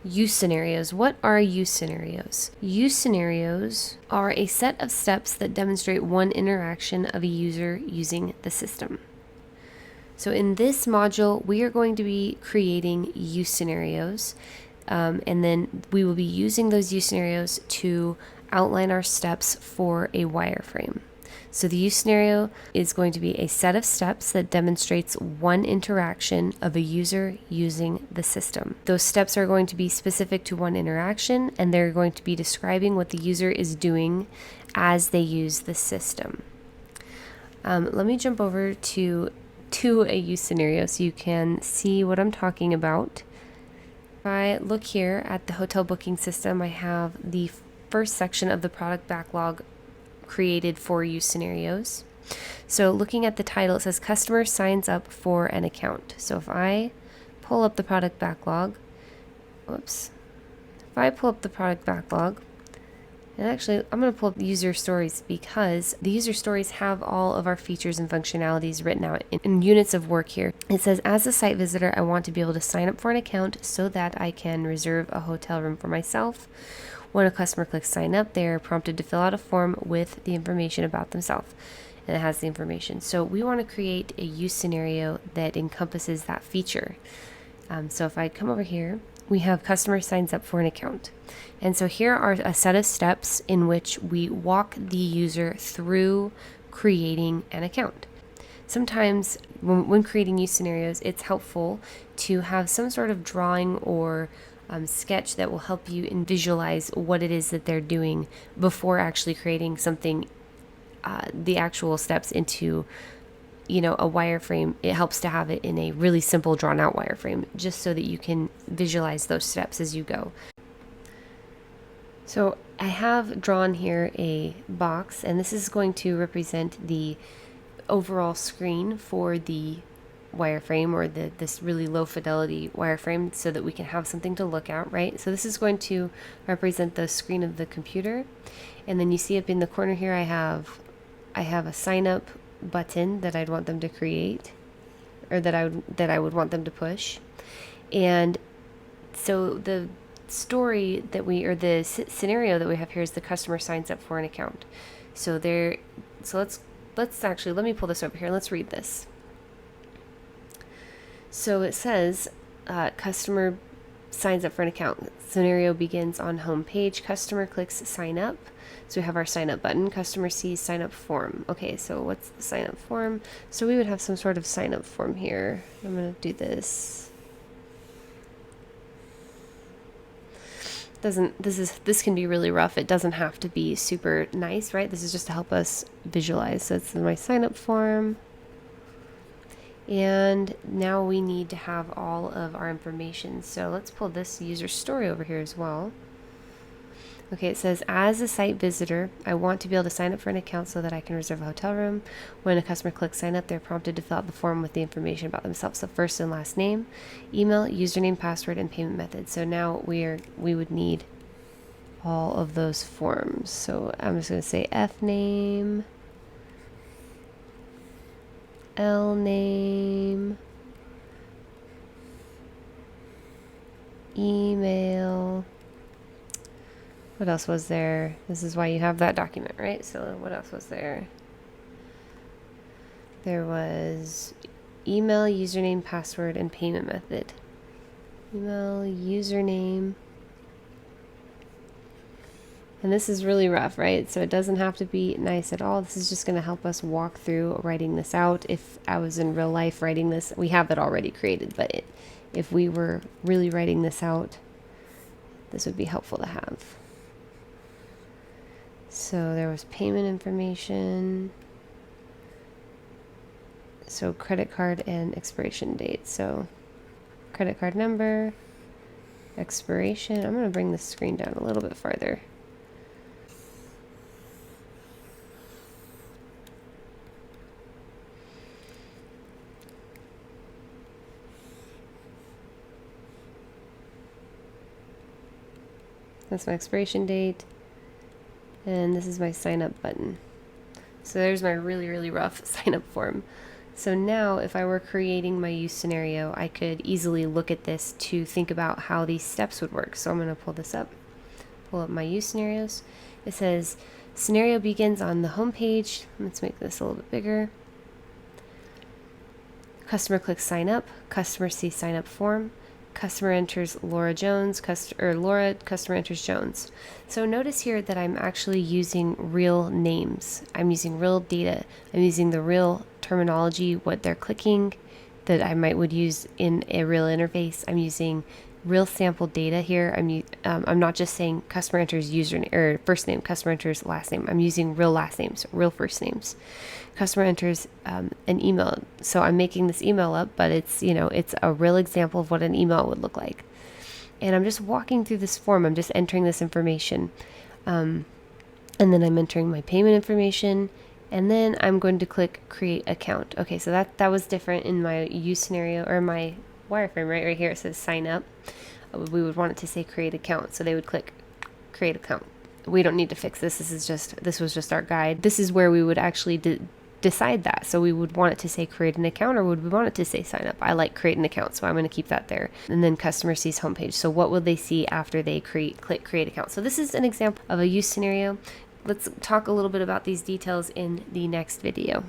Use scenarios. What are use scenarios? Use scenarios are a set of steps that demonstrate one interaction of a user using the system. So in this module, we are going to be creating use scenarios, and then we will be using those use scenarios to outline our steps for a wireframe. So the use scenario is going to be a set of steps that demonstrates one interaction of a user using the system. Those steps are going to be specific to one interaction, and they're going to be describing what the user is doing as they use the system. Let me jump over to a use scenario so you can see what I'm talking about. If I look here at the hotel booking system, I have the first section of the product backlog created for use scenarios. So looking at the title, it says customer signs up for an account. So if I pull up the product backlog, and actually I'm going to pull up user stories because the user stories have all of our features and functionalities written out in units of work here. It says, as a site visitor, I want to be able to sign up for an account so that I can reserve a hotel room for myself. When a customer clicks sign up, they are prompted to fill out a form with the information about themselves, and it has the information. So we want to create a use scenario that encompasses that feature. So if I come over here, we have customer signs up for an account. And so here are a set of steps in which we walk the user through creating an account. Sometimes when creating use scenarios, it's helpful to have some sort of drawing or sketch that will help you visualize what it is that they're doing before actually creating something, the actual steps into, a wireframe. It helps to have it in a really simple drawn out wireframe just so that you can visualize those steps as you go. So I have drawn here a box, and this is going to represent the overall screen for the wireframe, or this really low fidelity wireframe, so that we can have something to look at, right? So this is going to represent the screen of the computer, and then you see up in the corner here I have a sign up button that I'd want them to create, or that I would want them to push. And so the story that the scenario that we have here is the customer signs up for an account. So let's let me pull this over here and let's read this. So it says, customer signs up for an account. Scenario begins on home page. Customer clicks sign up. So we have our sign up button. Customer sees sign up form. Okay, so what's the sign up form? So we would have some sort of sign up form here. I'm going to do this. This can be really rough. It doesn't have to be super nice, right? This is just to help us visualize. So it's my sign up form. And now we need to have all of our information. So let's pull this user story over here as well. Okay, it says, as a site visitor, I want to be able to sign up for an account so that I can reserve a hotel room. When a customer clicks sign up, they're prompted to fill out the form with the information about themselves. So first and last name, email, username, password, and payment method. So now we would need all of those forms. So I'm just going to say F name, L name, email. What else was there? This is why you have that document, right? So what else was there? There was email, username, password, and payment method. Email, username. And this is really rough, right? So it doesn't have to be nice at all. This is just going to help us walk through writing this out. If I was in real life writing this, we have it already created, but if we were really writing this out, this would be helpful to have. So there was payment information. So credit card and expiration date. So credit card number, expiration. I'm going to bring the screen down a little bit farther. That's my expiration date. And this is my sign up button. So there's my really, really rough sign up form. So now if I were creating my use scenario, I could easily look at this to think about how these steps would work. So I'm going to pull this up, pull up my use scenarios. It says scenario begins on the home page. Let's make this a little bit bigger. Customer clicks sign up, customer sees sign up form, customer enters Laura Jones, customer enters Jones. So notice here that I'm actually using real names. I'm using real data. I'm using the real terminology, what they're clicking that I would use in a real interface. I'm using real sample data here. I'm not just saying customer enters first name, customer enters last name. I'm using real last names, real first names. Customer enters an email. So I'm making this email up, but it's a real example of what an email would look like. And I'm just walking through this form. I'm just entering this information. And then I'm entering my payment information. And then I'm going to click create account. Okay, so that was different in my use scenario or my wireframe, right here it says sign up. We would want it to say create account, so they would click create account. We don't need to fix this. This was just our guide. This is where we would actually decide that. So we would want it to say create an account, or would we want it to say sign up? I like create an account, so I'm going to keep that there. And then customer sees homepage. So what will they see after they click create account? So this is an example of a use scenario. Let's talk a little bit about these details in the next video.